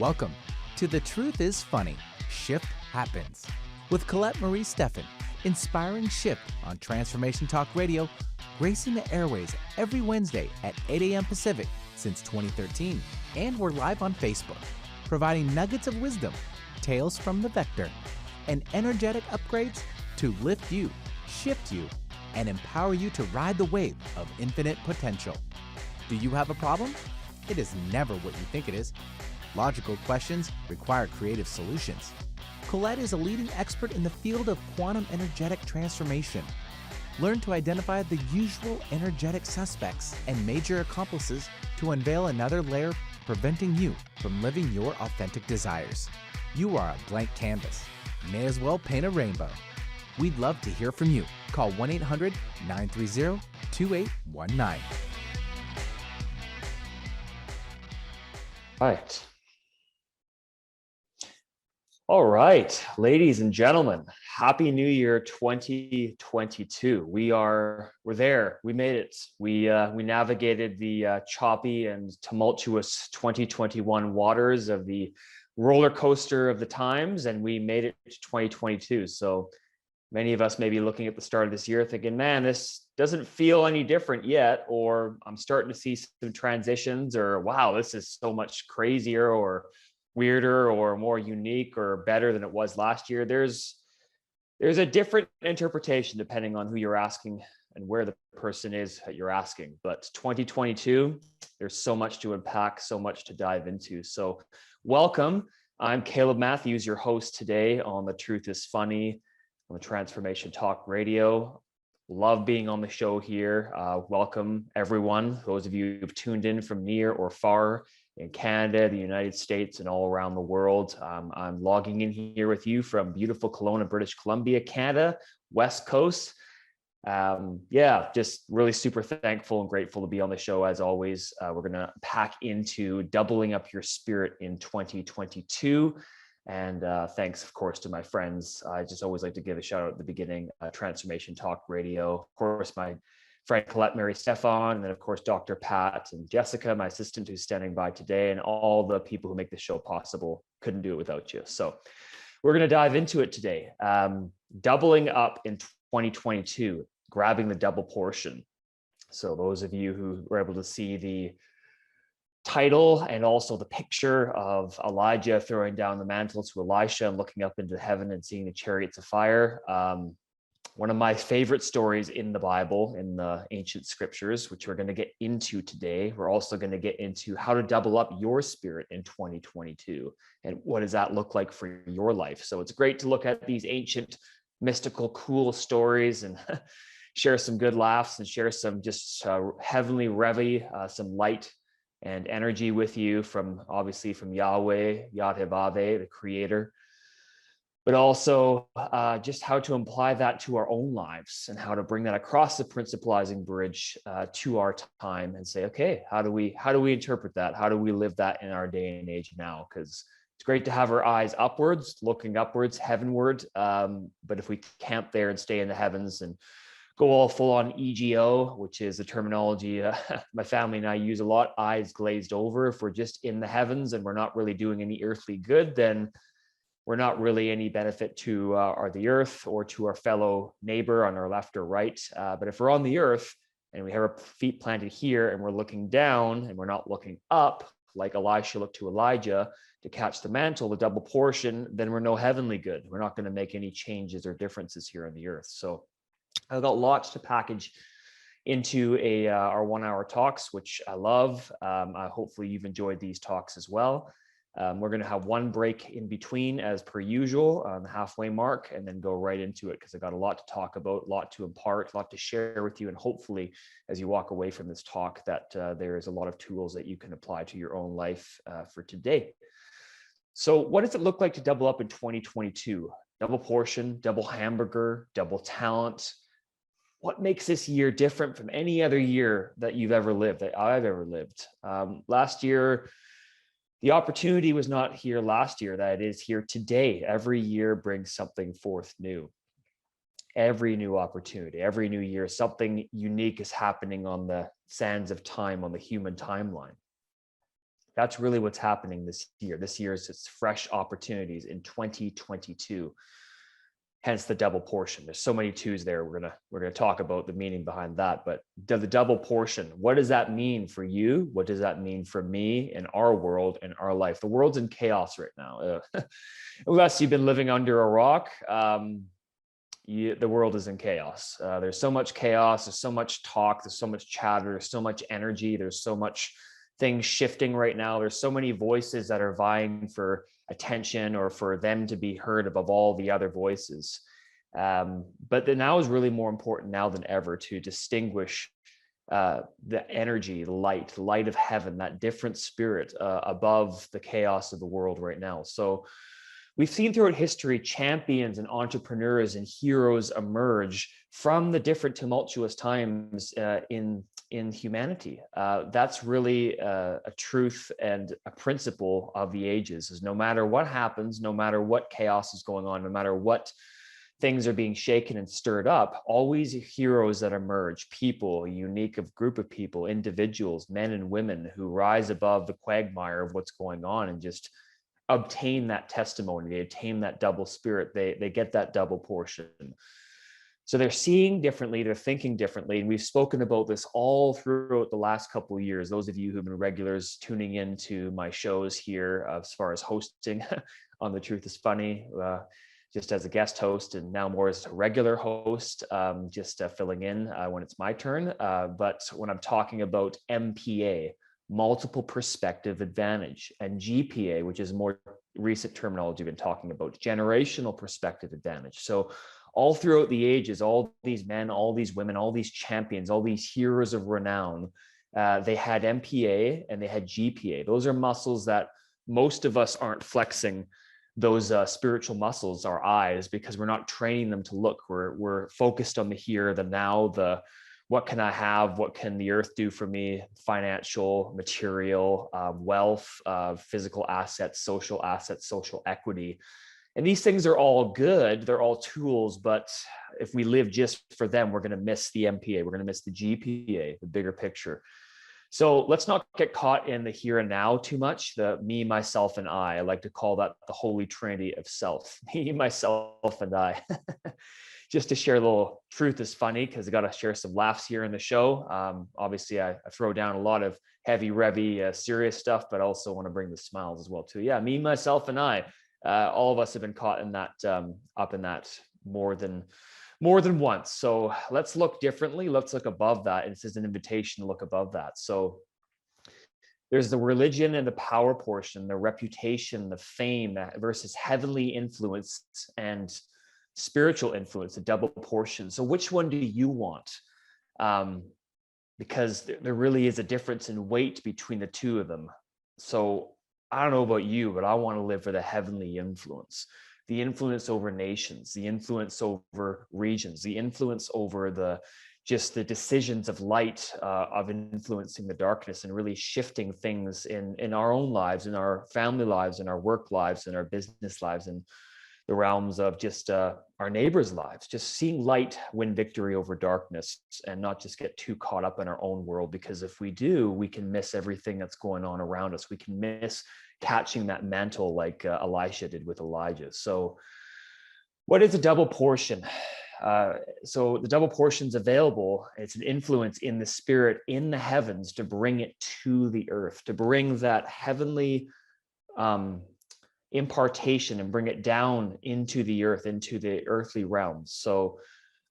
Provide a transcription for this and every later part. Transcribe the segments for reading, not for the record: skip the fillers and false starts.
Welcome to The Truth is Funny, Shift Happens with Colette Marie Steffen, inspiring shift on Transformation Talk Radio, gracing the airways every Wednesday at 8 a.m. Pacific since 2013. And we're live on Facebook, providing nuggets of wisdom, tales from the vector, and energetic upgrades to lift you, shift you, and empower you to ride the wave of infinite potential. Do you have a problem? It is never what you think it is. Logical questions require creative solutions. Colette is a leading expert in the field of quantum energetic transformation. Learn to identify the usual energetic suspects and major accomplices to unveil another layer preventing you from living your authentic desires. You are a blank canvas. May as well paint a rainbow. We'd love to hear from you. Call 1-800-930-2819. Right. All right, ladies and gentlemen, Happy New Year 2022. We're there. We made it. We navigated the choppy and tumultuous 2021 waters of the roller coaster of the times, and we made it to 2022. So many of us may be looking at the start of this year thinking, man, this doesn't feel any different yet, or I'm starting to see some transitions, or wow, this is so much crazier or weirder or more unique or better than it was last year. There's a different interpretation depending on who you're asking and where the person is that you're asking. But 2022, there's so much to unpack, so much to dive into. So welcome. I'm Caleb Matthews, your host today on The Truth is Funny on the Transformation Talk Radio. Love being on the show here. Welcome everyone. Those of you who've tuned in from near or far in Canada, the United States, and all around the world. I'm logging in here with you from beautiful Kelowna, British Columbia, Canada, West Coast. Just really super thankful and grateful to be on the show as always. We're going to pack into doubling up your spirit in 2022. And thanks, of course, to my friends. I just always like to give a shout out at the beginning, Transformation Talk Radio. Of course, my friend Colette Marie Steffen, and then of course, Dr. Pat and Jessica, my assistant who's standing by today, and all the people who make this show possible. Couldn't do it without you. So we're going to dive into it today. Doubling up in 2022, grabbing the double portion. So those of you who were able to see the title and also the picture of Elijah throwing down the mantle to Elisha and looking up into heaven and seeing the chariots of fire. One of my favorite stories in the Bible, in the ancient scriptures, which we're going to get into today. We're also going to get into how to double up your spirit in 2022 and what does that look like for your life. So it's great to look at these ancient, mystical, cool stories and share some good laughs and share some just heavenly revy, some light and energy with you obviously from Yahweh, Yahweh, the creator, but also just how to apply that to our own lives and how to bring that across the principalizing bridge to our time and say, okay, how do we interpret that? How do we live that in our day and age now? Because it's great to have our eyes upwards, looking upwards, heavenward. But if we camp there and stay in the heavens and go all full on EGO, which is a terminology my family and I use a lot, eyes glazed over. If we're just in the heavens and we're not really doing any earthly good, then we're not really any benefit to the earth or to our fellow neighbor on our left or right. But if we're on the earth and we have our feet planted here and we're looking down and we're not looking up, like Elisha looked to Elijah to catch the mantle, the double portion, then we're no heavenly good. We're not going to make any changes or differences here on the earth. So I've got lots to package into our 1 hour talks, which I love. Hopefully you've enjoyed these talks as well. We're going to have one break in between as per usual on the halfway mark and then go right into it because I got a lot to talk about, a lot to impart, a lot to share with you. And hopefully as you walk away from this talk that there is a lot of tools that you can apply to your own life for today. So what does it look like to double up in 2022? Double portion, double hamburger, double talent. What makes this year different from any other year that you've ever lived, that I've ever lived? Last year, the opportunity was not here last year, that it is here today. Every year brings something forth new. Every new opportunity, every new year, something unique is happening on the sands of time, on the human timeline. That's really what's happening this year. This year is it's fresh opportunities in 2022. Hence the double portion. There's so many twos there. We're gonna talk about the meaning behind that. But the double portion, what does that mean for you? What does that mean for me in our world, in our life? The world's in chaos right now. Unless you've been living under a rock, the world is in chaos. There's so much chaos. There's so much talk. There's so much chatter. There's so much energy. There's so much things shifting right now. There's so many voices that are vying for attention or for them to be heard above all the other voices. But now is really more important now than ever to distinguish the energy, the light of heaven, that different spirit above the chaos of the world right now. So we've seen throughout history champions and entrepreneurs and heroes emerge from the different tumultuous times in humanity. That's really a truth and a principle of the ages, is no matter what happens, no matter what chaos is going on, no matter what things are being shaken and stirred up, always heroes that emerge, people, a unique group of people, individuals, men and women who rise above the quagmire of what's going on and just obtain that testimony. They obtain that double spirit. They get that double portion. So they're seeing differently, they're thinking differently. And we've spoken about this all throughout the last couple of years. Those of you who've been regulars tuning into my shows here, as far as hosting on The Truth is Funny, just as a guest host, and now more as a regular host, just filling in when it's my turn. But when I'm talking about MPA, multiple perspective advantage, and GPA, which is more recent terminology we've been talking about, generational perspective advantage. So all throughout the ages, all these men, all these women, all these champions, all these heroes of renown, they had MPA and they had GPA. Those are muscles that most of us aren't flexing, those spiritual muscles, our eyes, because we're not training them to look. We're focused on the here, the now, the what can I have? What can the earth do for me? Financial, material, wealth, physical assets, social equity. And these things are all good. They're all tools. But if we live just for them, we're going to miss the MPA. We're going to miss the GPA, the bigger picture. So let's not get caught in the here and now too much. The me, myself, and I like to call that the holy trinity of self. Me, myself, and I. Just to share a little truth is funny, because I got to share some laughs here in the show. Obviously, I throw down a lot of heavy, revvy, serious stuff, but also want to bring the smiles as well too. Yeah, me, myself, and I. All of us have been caught in that, up in that more than once. So let's look differently. Let's look above that. And this is an invitation to look above that. So there's the religion and the power portion, the reputation, the fame versus heavenly influence and spiritual influence, a double portion. So which one do you want? Because there really is a difference in weight between the two of them. So I don't know about you, but I want to live for the heavenly influence, the influence over nations, the influence over regions, the influence over the decisions of light, of influencing the darkness and really shifting things in our own lives, in our family lives, in our work lives, in our business lives, and the realms of just our neighbors' lives, just seeing light win victory over darkness and not just get too caught up in our own world. Because if we do, we can miss everything that's going on around us. We can miss catching that mantle like Elisha did with Elijah. So what is a double portion? So the double portion is available. It's an influence in the spirit, in the heavens, to bring it to the earth, to bring that heavenly impartation and bring it down into the earth, into the earthly realms. So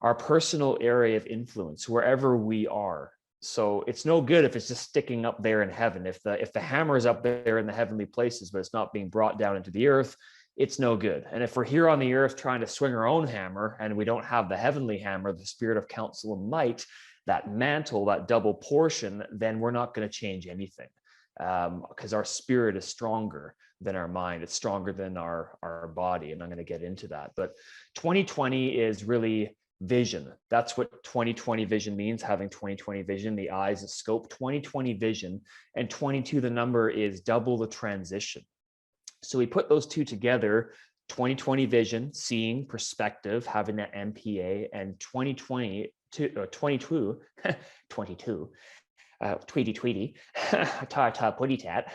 our personal area of influence, wherever we are. So it's no good if it's just sticking up there in heaven. If the hammer is up there in the heavenly places, but it's not being brought down into the earth, it's no good. And if we're here on the earth trying to swing our own hammer and we don't have the heavenly hammer, the spirit of counsel and might, that mantle, that double portion, then we're not going to change anything, because our spirit is stronger than our mind. It's stronger than our body. And I'm going to get into that. But 2020 is really vision. That's what 2020 vision means, having 2020 vision, the eyes, the scope, 2020 vision, and 22, the number is double the transition. So we put those two together, 2020 vision, seeing, perspective, having that MPA, and 2020 to 22, 22, tweety, ta putty tat.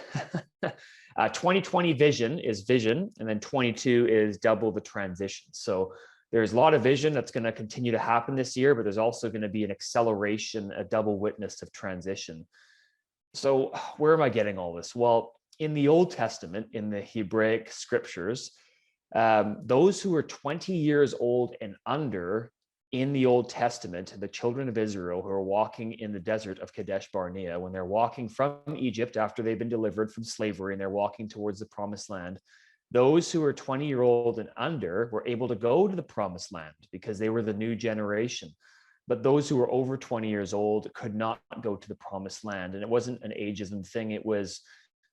2020 vision is vision, and then 22 is double the transition. So there's a lot of vision that's going to continue to happen this year, but there's also going to be an acceleration, a double witness of transition. So where am I getting all this? Well, in the Old Testament, in the Hebraic scriptures, those who are 20 years old and under in the Old Testament, the children of Israel who are walking in the desert of Kadesh Barnea, when they're walking from Egypt after they've been delivered from slavery and they're walking towards the promised land, those who are 20-year-old and under were able to go to the promised land because they were the new generation. But those who were over 20 years old could not go to the promised land. And it wasn't an ageism thing. It was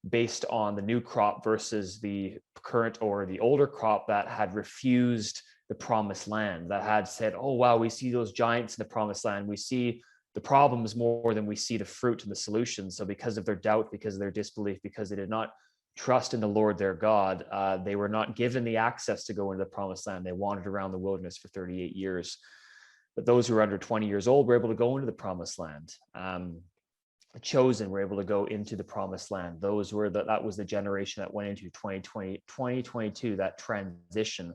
based on the new crop versus the current or the older crop that had refused the promised land, that had said, oh, wow, we see those giants in the promised land. We see the problems more than we see the fruit and the solution. So because of their doubt, because of their disbelief, because they did not trust in the Lord their God, they were not given the access to go into the promised land. They wandered around the wilderness for 38 years. But those who were under 20 years old were able to go into the promised land. Chosen were able to go into the promised land. Those were that was the generation that went into 2022, that transition.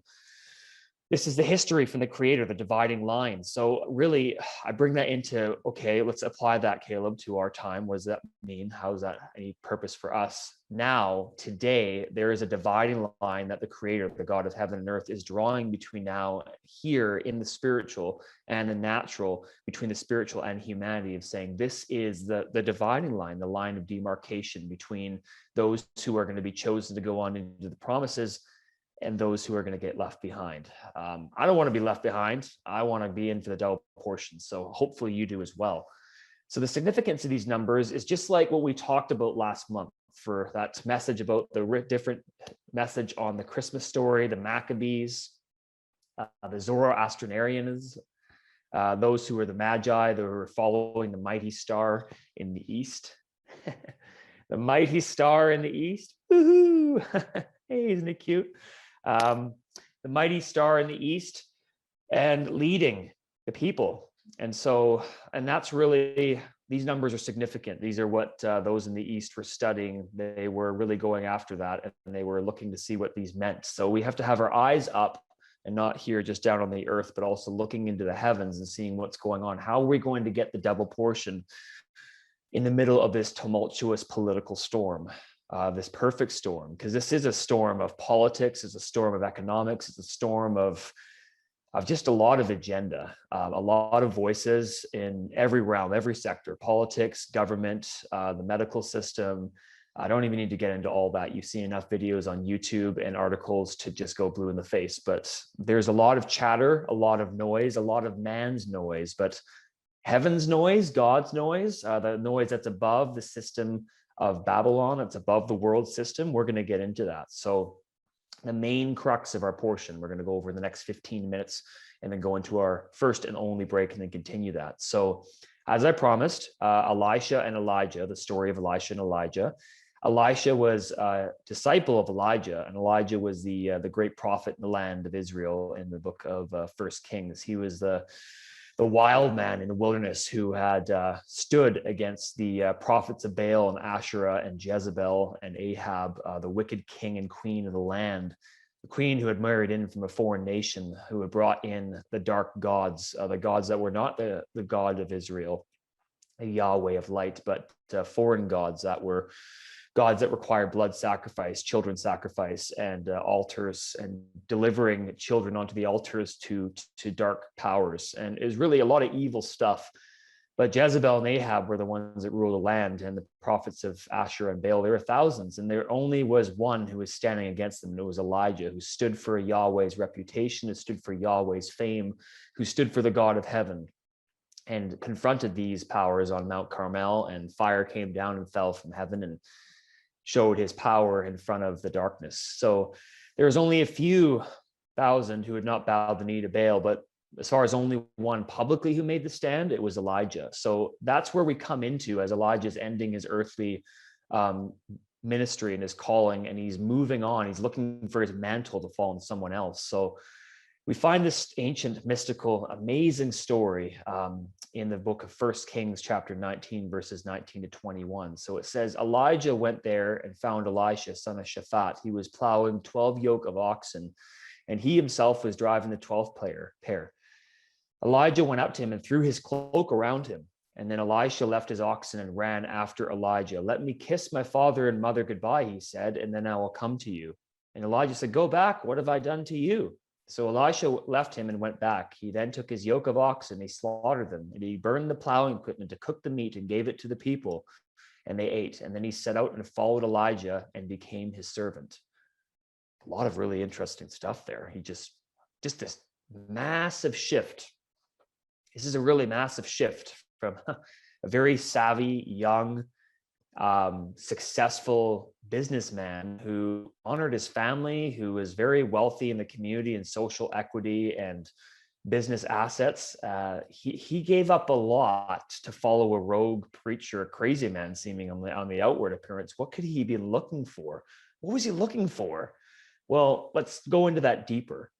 This is the history from the Creator, the dividing line. So really, I bring that into, okay, let's apply that, Caleb, to our time. What does that mean? How is that any purpose for us? Now, today, there is a dividing line that the Creator, the God of heaven and earth, is drawing between now, here in the spiritual and the natural, between the spiritual and humanity, of saying this is the dividing line, the line of demarcation between those who are going to be chosen to go on into the promises and those who are going to get left behind. I don't want to be left behind. I want to be in for the double portion. So hopefully you do as well. So the significance of these numbers is just like what we talked about last month for that message about the different message on the Christmas story, the Maccabees, the Zoroastrians, those who were the Magi, that were following the mighty star in the east. The mighty star in the east. Woohoo! Hey, isn't it cute? The mighty star in the east and leading the people. And that's really, these numbers are significant. These are what those in the east were studying. They were really going after that, and they were looking to see what these meant. So we have to have our eyes up and not here just down on the earth, but also looking into the heavens and seeing what's going on. How are we going to get the double portion in the middle of this tumultuous political storm? This perfect storm, because this is a storm of politics, it's a storm of economics, it's a storm of just a lot of agenda, a lot of voices in every realm, every sector, politics, government, the medical system. I don't even need to get into all that. You've seen enough videos on YouTube and articles to just go blue in the face. But there's a lot of chatter, a lot of noise, a lot of man's noise, but heaven's noise, God's noise, the noise that's above the system of Babylon, it's above the world system. We're going to get into that. So the main crux of our portion, we're going to go over the next 15 minutes and then go into our first and only break and then continue that. So as I promised, Elisha and Elijah, the story of Elisha and Elijah. Elisha was a disciple of Elijah, and Elijah was the great prophet in the land of Israel in the book of 1 Kings. He was the wild man in the wilderness who had stood against the prophets of Baal and Asherah and Jezebel and Ahab, the wicked king and queen of the land, the queen who had married in from a foreign nation, who had brought in the dark gods, the gods that were not the God of Israel, the Yahweh of light, but foreign gods that were gods that required blood sacrifice, children sacrifice, and altars, and delivering children onto the altars to dark powers. And it was really a lot of evil stuff. But Jezebel and Ahab were the ones that ruled the land, and the prophets of Asherah and Baal, there were thousands, and there only was one who was standing against them, and it was Elijah, who stood for Yahweh's reputation, who stood for Yahweh's fame, who stood for the God of heaven, and confronted these powers on Mount Carmel, and fire came down and fell from heaven and showed his power in front of the darkness. So there was only a few thousand who had not bowed the knee to Baal, but as far as only one publicly who made the stand, it was Elijah. So that's where we come into as Elijah's ending his earthly ministry and his calling, and he's moving on. He's looking for his mantle to fall on someone else. So we find this ancient, mystical, amazing story in the book of 1 Kings, chapter 19, verses 19 to 21. So it says, Elijah went there and found Elisha, son of Shaphat. He was plowing 12 yoke of oxen, and he himself was driving the 12th pair. Elijah went up to him and threw his cloak around him. And then Elisha left his oxen and ran after Elijah. Let me kiss my father and mother goodbye, he said, and then I will come to you. And Elijah said, go back. What have I done to you? So Elisha left him and went back. He then took his yoke of oxen, he slaughtered them, and he burned the plowing equipment to cook the meat and gave it to the people, and they ate. And then he set out and followed Elijah and became his servant. A lot of really interesting stuff there. He just this massive shift. This is a really massive shift from a very savvy, young, successful businessman who honored his family, who was very wealthy in the community and social equity and business assets. He gave up a lot to follow a rogue preacher, a crazy man seeming on the outward appearance. What could he be looking for? What was he looking for? Well, let's go into that deeper.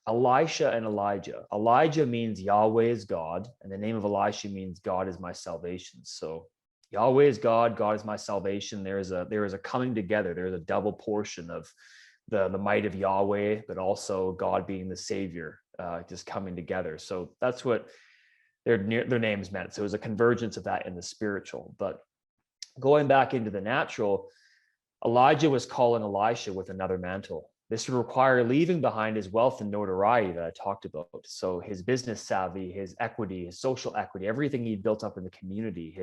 Elisha and Elijah. Elijah means Yahweh is God, and the name of Elisha means God is my salvation. So Yahweh is God, God is my salvation. There is a coming together. There is a double portion of the might of Yahweh, but also God being the Savior, just coming together. So that's what their names meant. So it was a convergence of that in the spiritual. But going back into the natural, Elijah was calling Elisha with another mantle. This would require leaving behind his wealth and notoriety that I talked about. So his business savvy, his equity, his social equity, everything he'd built up in the community,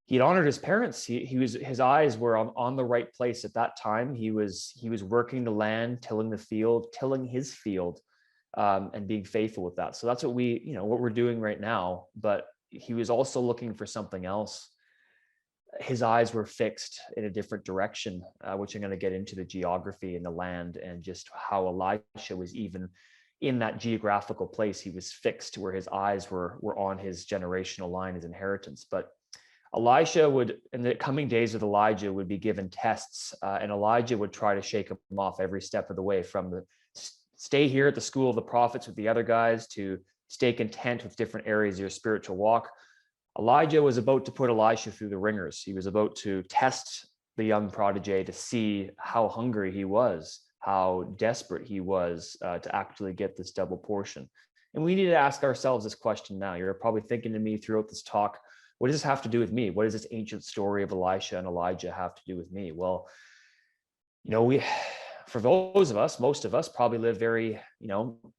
he'd honored his parents. His eyes were on the right place at that time. He was working the land, tilling the field, tilling his field, and being faithful with that. So that's what we're doing right now. But he was also looking for something else. His eyes were fixed in a different direction, which I'm going to get into the geography and the land and just how Elisha was even in that geographical place. He was fixed where his eyes were on his generational line, his inheritance. But Elisha would, in the coming days with Elijah, would be given tests, and Elijah would try to shake him off every step of the way, from the stay here at the school of the prophets with the other guys to stay content with different areas of your spiritual walk. Elijah was about to put Elisha through the ringers. He was about to test the young prodigy to see how hungry he was, how desperate he was to actually get this double portion. And we need to ask ourselves this question now. You're probably thinking to me throughout this talk, what does this have to do with me? What does this ancient story of Elisha and Elijah have to do with me? Well, for those of us, most of us probably live very,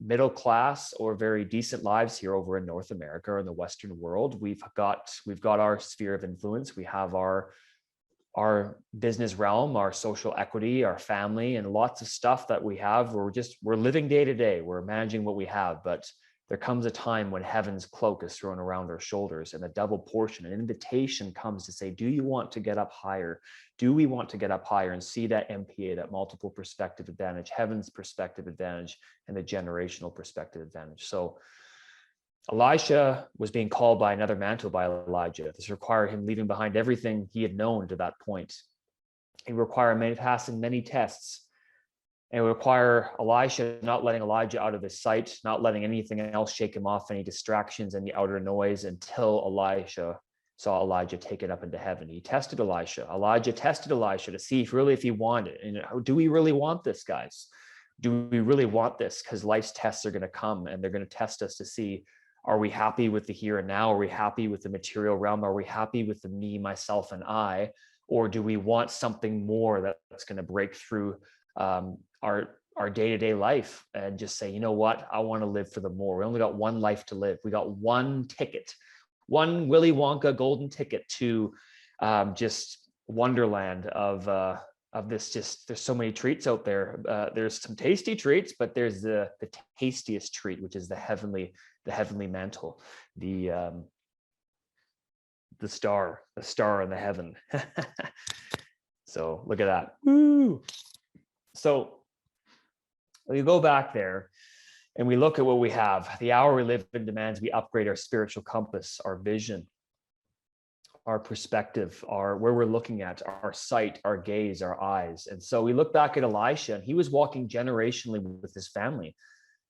middle class or very decent lives here over in North America or in the Western world. We've got our sphere of influence. We have our business realm, our social equity, our family, and lots of stuff that we have. We're living day to day. We're managing what we have, but there comes a time when heaven's cloak is thrown around our shoulders and the double portion, an invitation comes to say, do you want to get up higher? Do we want to get up higher and see that MPA, that multiple perspective advantage, heaven's perspective advantage, and the generational perspective advantage? So Elisha was being called by another mantle by Elijah. This required him leaving behind everything he had known to that point. It required passing many tests. It would require Elisha not letting Elijah out of his sight, not letting anything else shake him off, any distractions, any outer noise, until Elisha saw Elijah taken up into heaven. He tested Elisha. Elijah tested Elisha to see if he wanted. And do we really want this, guys? Do we really want this? Because life's tests are going to come, and they're going to test us to see, are we happy with the here and now? Are we happy with the material realm? Are we happy with the me, myself, and I? Or do we want something more that's going to break through our day-to-day life and just say, you know what, I want to live for the more. We only got one life to live. We got one ticket, one Willy Wonka golden ticket to just wonderland of this. Just, there's so many treats out there. There's some tasty treats, but there's the tastiest treat, which is the heavenly mantle, the star in the heaven. So look at that. Woo! So we go back there and we look at what we have. The hour we live in demands we upgrade our spiritual compass, our vision, our perspective, where we're looking at, our sight, our gaze, our eyes. And so we look back at Elisha, and he was walking generationally with his family.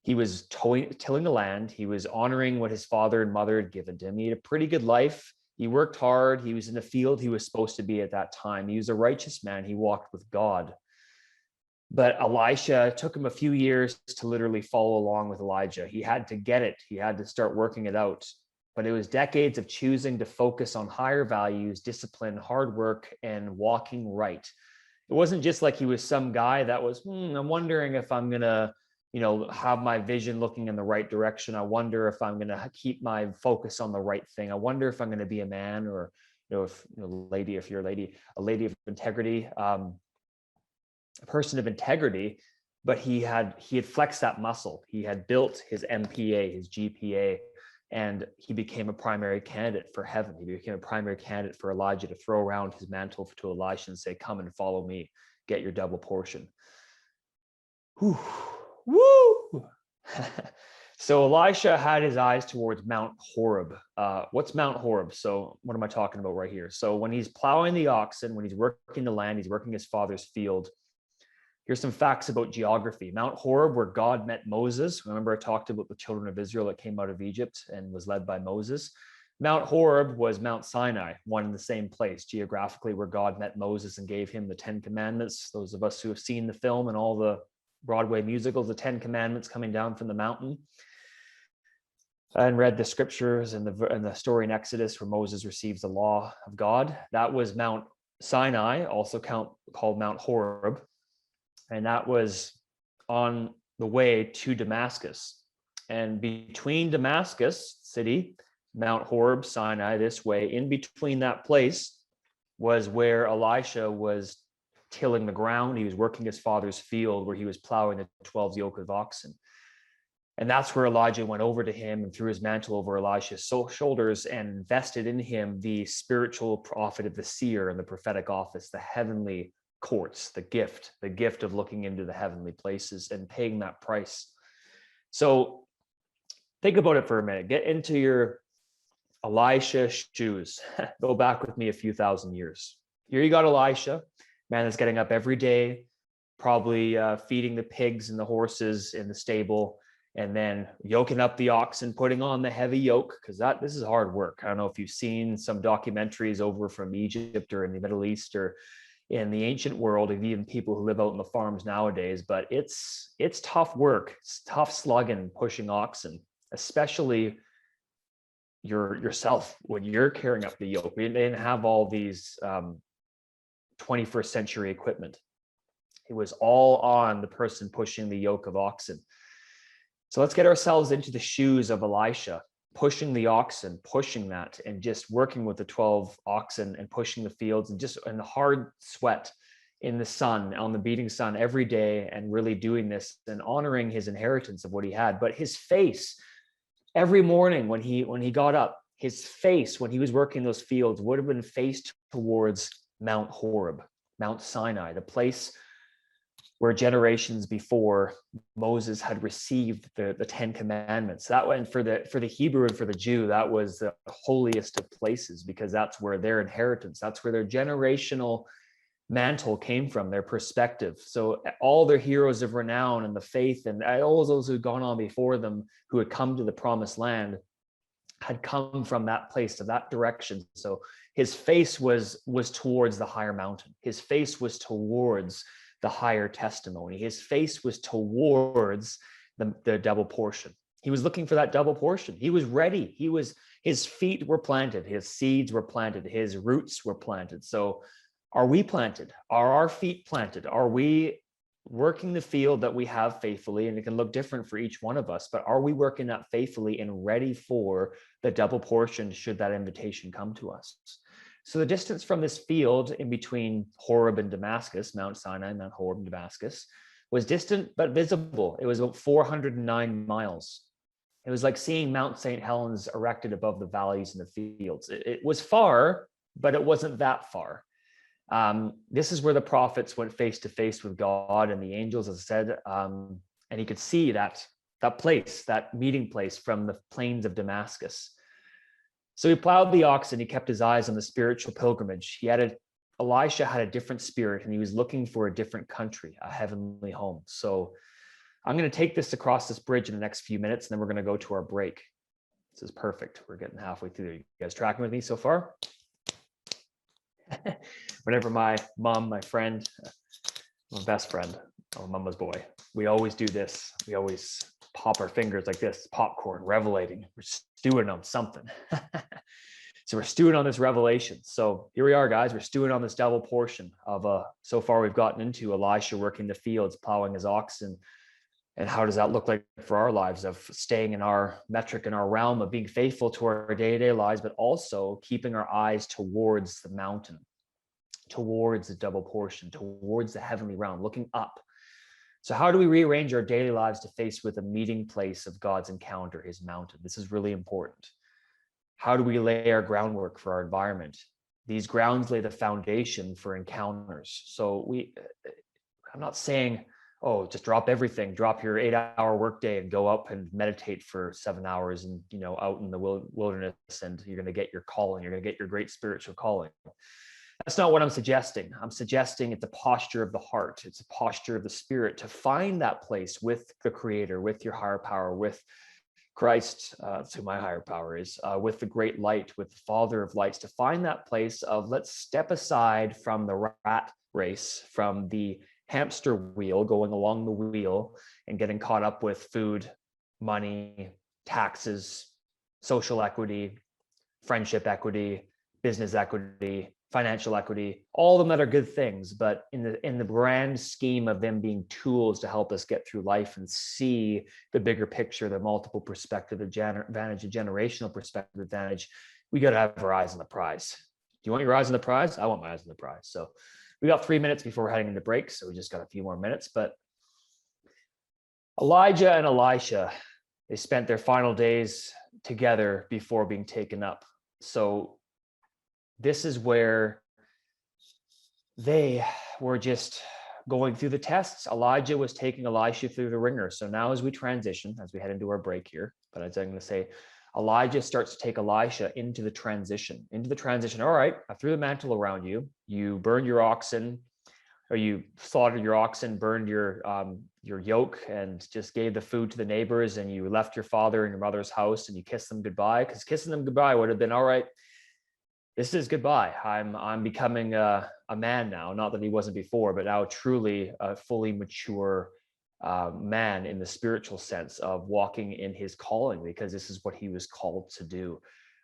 He was tilling the land. He was honoring what his father and mother had given to him. He had a pretty good life. He worked hard. He was in the field he was supposed to be at that time. He was a righteous man. He walked with God. But Elisha, it took him a few years to literally follow along with Elijah. He had to get it. He had to start working it out. But it was decades of choosing to focus on higher values, discipline, hard work, and walking right. It wasn't just like he was some guy that was, I'm wondering if I'm going to, have my vision looking in the right direction. I wonder if I'm going to keep my focus on the right thing. I wonder if I'm going to be a man, or, if you're a lady of integrity, a person of integrity. But he had flexed that muscle. He had built his MPA, his GPA, and he became a primary candidate for heaven. He became a primary candidate for Elijah to throw around his mantle to Elisha and say, come and follow me, get your double portion. Whew. Woo! So Elisha had his eyes towards Mount Horeb. What's Mount Horeb? So what am I talking about right here? So when he's plowing the oxen, when he's working the land, he's working his father's field. Here's some facts about geography. Mount Horeb, where God met Moses. Remember, I talked about the children of Israel that came out of Egypt and was led by Moses. Mount Horeb was Mount Sinai, one in the same place, geographically, where God met Moses and gave him the 10 Commandments. Those of us who have seen the film and all the Broadway musicals, the 10 Commandments coming down from the mountain, and read the scriptures and the story in Exodus where Moses receives the law of God. That was Mount Sinai, also called Mount Horeb. And that was on the way to Damascus. And between Damascus city, Mount Horeb, Sinai, this way, in between that place was where Elisha was tilling the ground. He was working his father's field where he was plowing the 12 yoke of oxen. And that's where Elijah went over to him and threw his mantle over Elisha's shoulders and invested in him the spiritual prophet of the seer and the prophetic office, the heavenly courts, the gift of looking into the heavenly places and paying that price. So think about it for a minute. Get into your Elisha shoes. Go back with me a few thousand years. Here you got Elisha, man that's getting up every day, probably feeding the pigs and the horses in the stable, and then yoking up the oxen, putting on the heavy yoke, because this is hard work. I don't know if you've seen some documentaries over from Egypt or in the Middle East or in the ancient world, of even people who live out in the farms nowadays, but it's tough work. It's tough slugging, pushing oxen, especially yourself when you're carrying up the yoke. We didn't have all these 21st century equipment. It was all on the person pushing the yoke of oxen. So let's get ourselves into the shoes of Elisha, pushing the oxen, pushing that, and just working with the 12 oxen and pushing the fields and just in the hard sweat in the sun, on the beating sun every day, and really doing this and honoring his inheritance of what he had. But his face every morning when he got up, his face when he was working those fields would have been faced towards Mount Horeb, Mount Sinai, the place where generations before Moses had received the 10 Commandments. That went for the Hebrew and for the Jew, that was the holiest of places, because that's where their inheritance, that's where their generational mantle came from, their perspective. So all their heroes of renown and the faith and all those who had gone on before them, who had come to the promised land, had come from that place, to that direction. So his face was towards the higher mountain. His face was towards the higher testimony. His face was towards the double portion. He was looking for that double portion. He was ready. His feet were planted. His seeds were planted. His roots were planted. So are we planted? Are our feet planted? Are we working the field that we have faithfully? And it can look different for each one of us, but are we working that faithfully and ready for the double portion should that invitation come to us? So the distance from this field in between Horeb and Damascus, Mount Sinai, Mount Horeb and Damascus, was distant but visible. It was about 409 miles. It was like seeing Mount St. Helens erected above the valleys and the fields. It was far, but it wasn't that far. This is where the prophets went face to face with God and the angels, as I said, and he could see that place, that meeting place from the plains of Damascus. So he plowed the oxen. He kept his eyes on the spiritual pilgrimage. Elisha had a different spirit, and he was looking for a different country, a heavenly home. So I'm going to take this across this bridge in the next few minutes, and then we're going to go to our break. This is perfect. We're getting halfway through. You guys tracking with me so far? Whenever my mom, my friend, my best friend, oh, mama's boy, we always do this. We always pop our fingers like this, popcorn, revelating. We're stewing on something. So we're stewing on this revelation. So here we are, guys. We're stewing on this double portion of so far we've gotten into Elisha working the fields, plowing his oxen. And how does that look like for our lives of staying in our metric, in our realm of being faithful to our day-to-day lives, but also keeping our eyes towards the mountain, towards the double portion, towards the heavenly realm, looking up. So how do we rearrange our daily lives to face with a meeting place of God's encounter, his mountain? This is really important. How do we lay our groundwork for our environment? These grounds lay the foundation for encounters. So I'm not saying, oh, just drop everything, drop your 8-hour workday and go up and meditate for 7 hours and, out in the wilderness, and you're going to get your calling. You're going to get your great spiritual calling. That's not what I'm suggesting. I'm suggesting it's a posture of the heart. It's a posture of the spirit to find that place with the Creator, with your higher power, with Christ, who my higher power is, with the great light, with the Father of lights, to find that place of let's step aside from the rat race, from the hamster wheel, going along the wheel and getting caught up with food, money, taxes, social equity, friendship equity, business equity, financial equity, all of them that are good things, but in the grand scheme of them being tools to help us get through life and see the bigger picture, the multiple perspective advantage, the generational perspective advantage, we got to have our eyes on the prize. Do you want your eyes on the prize? I want my eyes on the prize. So we got 3 minutes before we're heading into break, so we just got a few more minutes. But Elijah and Elisha, they spent their final days together before being taken up. So this is where they were just going through the tests. Elijah was taking Elisha through the ringer. So now as we transition, as we head into our break here, but as I'm going to say, Elijah starts to take Elisha into the transition. All right, I threw the mantle around you. You burned your oxen, or you slaughtered your oxen, burned your yoke, and just gave the food to the neighbors. And you left your father and your mother's house, and you kissed them goodbye. Because kissing them goodbye would have been, all right, this is goodbye. I'm becoming a man now. Not that he wasn't before, but now truly a fully mature man in the spiritual sense of walking in his calling, because this is what he was called to do.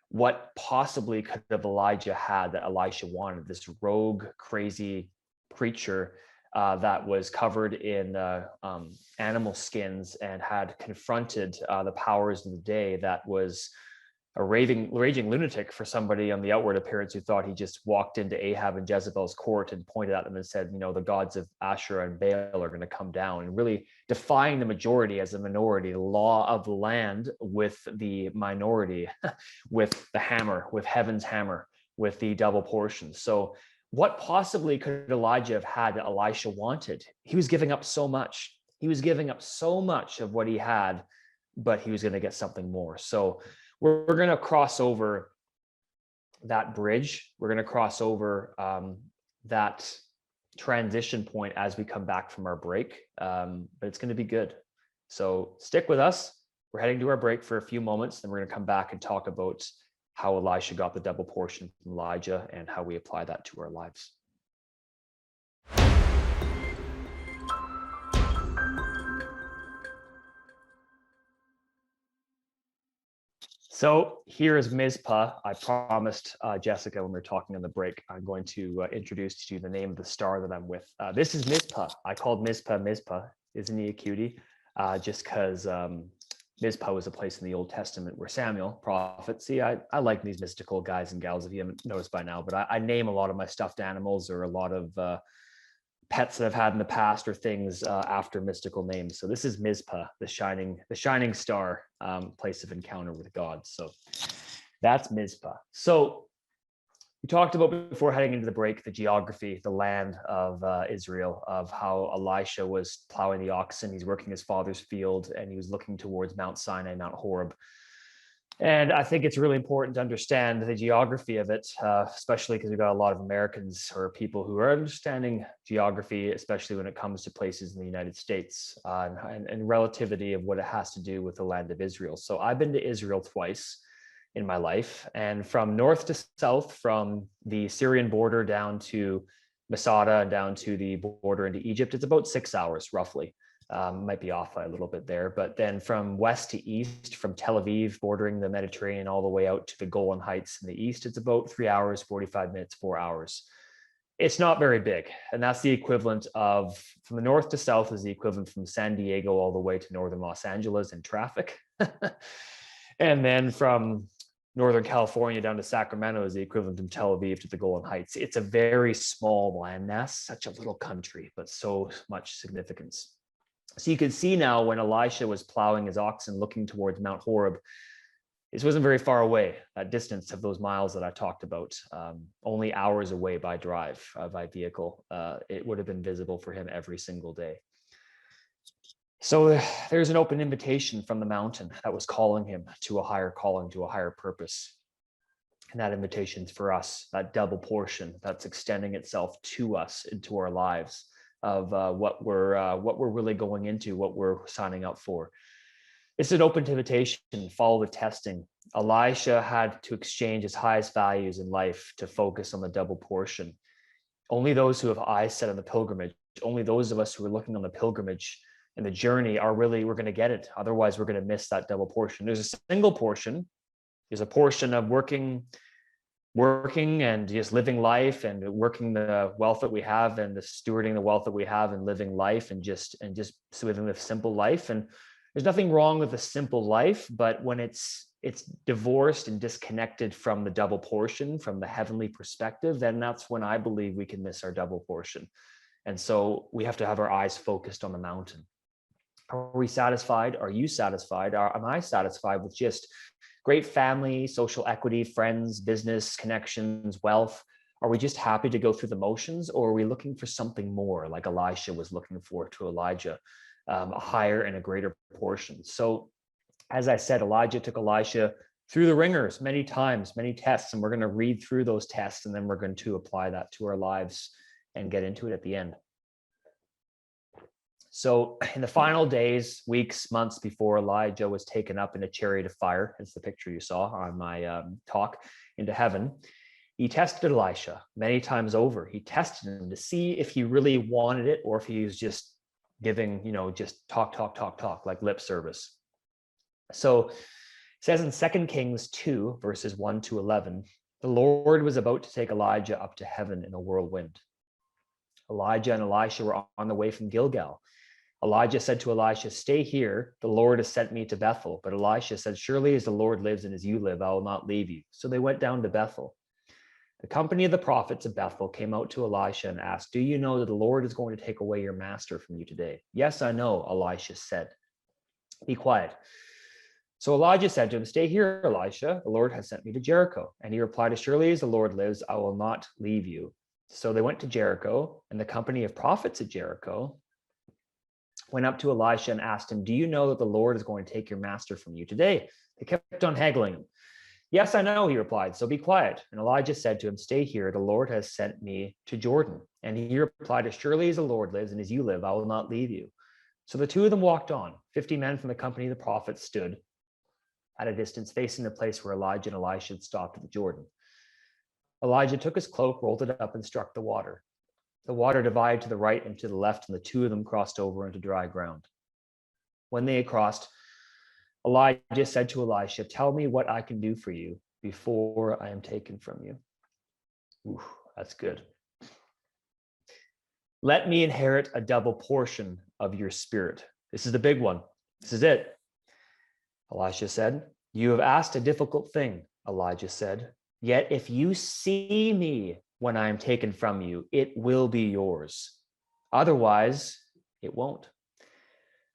What possibly could have Elijah had that Elisha wanted? This rogue, crazy preacher that was covered in animal skins and had confronted the powers of the day, that was a raging lunatic for somebody on the outward appearance who thought he just walked into Ahab and Jezebel's court and pointed at them and said, the gods of Asherah and Baal are going to come down, and really defying the majority as a minority, the law of the land with the minority, with the hammer, with heaven's hammer, with the double portion. So what possibly could Elijah have had that Elisha wanted? He was giving up so much. He was giving up so much of what he had, but he was going to get something more. So we're going to cross over that bridge. We're going to cross over that transition point as we come back from our break, but it's going to be good. So stick with us. We're heading to our break for a few moments, then we're going to come back and talk about how Elisha got the double portion from Elijah and how we apply that to our lives. So here is Mizpah. I promised Jessica when we were talking on the break, I'm going to introduce to you the name of the star that I'm with. This is Mizpah. I called Mizpah Mizpah. Isn't he a cutie? Just because Mizpah was a place in the Old Testament where Samuel, prophet, see, I like these mystical guys and gals, if you haven't noticed by now, but I name a lot of my stuffed animals or a lot of pets that I've had in the past or things after mystical names. So this is Mizpah, the shining star, place of encounter with God. So that's Mizpah. So we talked about before heading into the break, the geography, the land of Israel, of how Elisha was plowing the oxen. He's working his father's field and he was looking towards Mount Sinai, Mount Horeb. And I think it's really important to understand the geography of it, especially because we've got a lot of Americans or people who are understanding geography, especially when it comes to places in the United States, and relativity of what it has to do with the land of Israel. So I've been to Israel twice in my life, and from north to south, from the Syrian border down to Masada and down to the border into Egypt, it's about 6 hours roughly. Might be off by a little bit there, but then from west to east, from Tel Aviv bordering the Mediterranean all the way out to the Golan Heights in the east, it's about 3 hours, 45 minutes, 4 hours. It's not very big. And that's the equivalent of, from the north to south is the equivalent from San Diego all the way to northern Los Angeles in traffic. And then from Northern California down to Sacramento is the equivalent from Tel Aviv to the Golan Heights. It's a very small landmass, such a little country, but so much significance. So you can see now when Elisha was plowing his oxen looking towards Mount Horeb, this wasn't very far away, that distance of those miles that I talked about, only hours away by drive, by vehicle. It would have been visible for him every single day. So there's an open invitation from the mountain that was calling him to a higher calling, to a higher purpose. And that invitation is for us, that double portion that's extending itself to us, into our lives, of what we're really going into, what we're signing up for. It's an open invitation. Follow the testing. Elisha had to exchange his highest values in life to focus on the double portion. Only those who have eyes set on the pilgrimage, only those of us who are looking on the pilgrimage and the journey are really, we're going to get it. Otherwise, we're going to miss that double portion. There's a single portion. There's a portion of working and just living life and working the wealth that we have and the stewarding the wealth that we have and living life and just living a simple life. And there's nothing wrong with a simple life, but when it's divorced and disconnected from the double portion, from the heavenly perspective, then that's when I believe we can miss our double portion. And so we have to have our eyes focused on the mountain. Are we satisfied? Are you satisfied? Am I satisfied with just great family, social equity, friends, business connections, wealth? Are we just happy to go through the motions, or are we looking for something more, like Elisha was looking for to Elijah, a higher and a greater portion? So as I said, Elijah took Elisha through the ringers many times, many tests, and we're going to read through those tests, and then we're going to apply that to our lives and get into it at the end. So in the final days, weeks, months before Elijah was taken up in a chariot of fire, as the picture you saw on my talk, into heaven, he tested Elisha many times over. He tested him to see if he really wanted it or if he was just giving, just talk, like lip service. So it says in 2 Kings 2, verses 1 to 11, the Lord was about to take Elijah up to heaven in a whirlwind. Elijah and Elisha were on the way from Gilgal. Elijah said to Elisha, "Stay here. The Lord has sent me to Bethel." But Elisha said, "Surely as the Lord lives and as you live, I will not leave you." So they went down to Bethel. The company of the prophets of Bethel came out to Elisha and asked, "Do you know that the Lord is going to take away your master from you today?" "Yes, I know," Elisha said. "Be quiet." So Elijah said to him, "Stay here, Elisha. The Lord has sent me to Jericho." And he replied, "As surely as the Lord lives, I will not leave you." So they went to Jericho, and the company of prophets at Jericho went up to Elisha and asked him, "Do you know that the Lord is going to take your master from you today?" They kept on haggling him. "Yes, I know," he replied, "so be quiet." And Elijah said to him, "Stay here. The Lord has sent me to Jordan." And he replied, "As surely as the Lord lives and as you live, I will not leave you." So the two of them walked on. 50 men from the company of the prophets stood at a distance, facing the place where Elijah and Elisha had stopped at the Jordan. Elijah took his cloak, rolled it up, and struck the water. The water divided to the right and to the left, and the two of them crossed over into dry ground. When they had crossed, Elijah said to Elisha, "Tell me what I can do for you before I am taken from you." Ooh, that's good. "Let me inherit a double portion of your spirit." This is the big one. This is it. Elisha said, "You have asked a difficult thing," Elijah said. "Yet if you see me when I am taken from you, it will be yours. Otherwise, it won't."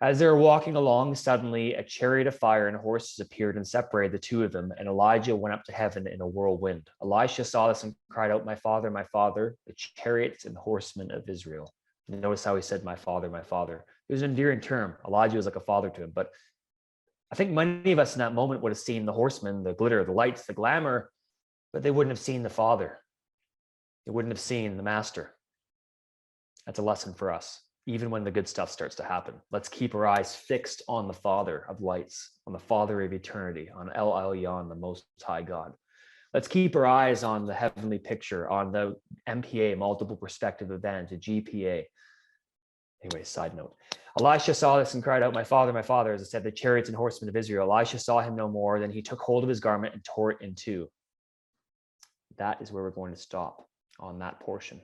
As they were walking along, suddenly a chariot of fire and horses appeared and separated the two of them, and Elijah went up to heaven in a whirlwind. Elisha saw this and cried out, my father, the chariots and horsemen of Israel." Notice how he said, my father, my father. It was an endearing term. Elijah was like a father to him, but I think many of us in that moment would have seen the horsemen, the glitter, the lights, the glamour, but they wouldn't have seen the Father. They wouldn't have seen the Master. That's a lesson for us. Even when the good stuff starts to happen, let's keep our eyes fixed on the Father of lights, on the Father of eternity, on El Elyon, the Most High God. Let's keep our eyes on the heavenly picture, on the MPA, multiple perspective event, a GPA. Anyway, side note. Elisha saw this and cried out, my father, as I said, the chariots and horsemen of Israel. Elisha saw him no more. Then he took hold of his garment and tore it in two. That is where we're going to stop on that portion.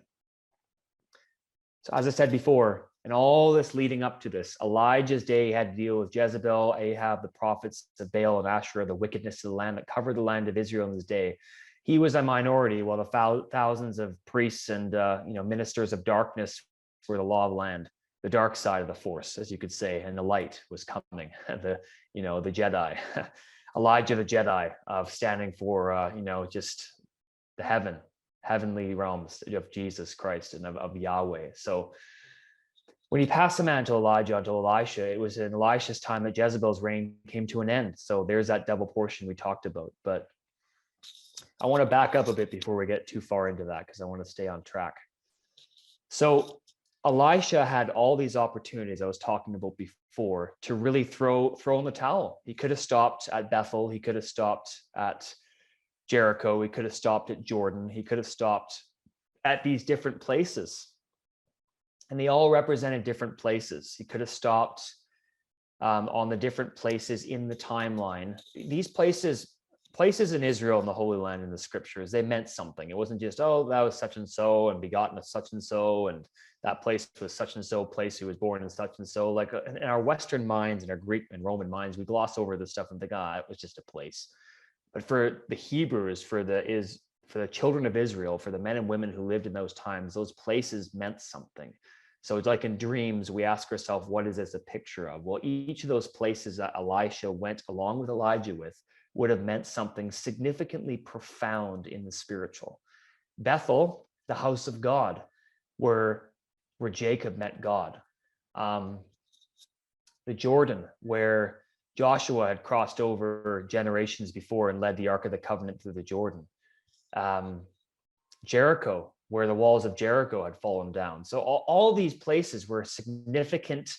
So as I said before, and all this leading up to this, Elijah's day had to deal with Jezebel, Ahab, the prophets of Baal and Asherah, the wickedness of the land that covered the land of Israel in his day. He was a minority, while the thousands of priests and ministers of darkness were the law of the land, the dark side of the force, as you could say, and the light was coming. The Jedi, Elijah the Jedi, of standing for just the heavenly realms of Jesus Christ and of Yahweh. So when he passed the mantle Elijah onto Elisha, it was in Elisha's time that Jezebel's reign came to an end. So there's that double portion we talked about. But I want to back up a bit before we get too far into that, because I want to stay on track. So Elisha had all these opportunities I was talking about before to really throw in the towel. He could have stopped at Bethel. He could have stopped at Jericho. He could have stopped at Jordan. He could have stopped at these different places. And they all represented different places. He could have stopped on the different places in the timeline. These places in Israel and the Holy Land in the scriptures, they meant something. It wasn't just, oh, that was such and so and begotten of such and so, and that place was such and so place who was born in such and so. Like in our Western minds and our Greek and Roman minds, we gloss over this stuff and think, it was just a place. But for the Hebrews, for the children of Israel, for the men and women who lived in those times, those places meant something. So it's like in dreams, we ask ourselves, what is this a picture of? Well, each of those places that Elisha went along with Elijah with would have meant something significantly profound in the spiritual. Bethel, the house of God, where Jacob met God. The Jordan, where Joshua had crossed over generations before and led the Ark of the Covenant through the Jordan. Jericho, where the walls of Jericho had fallen down. So all these places where significant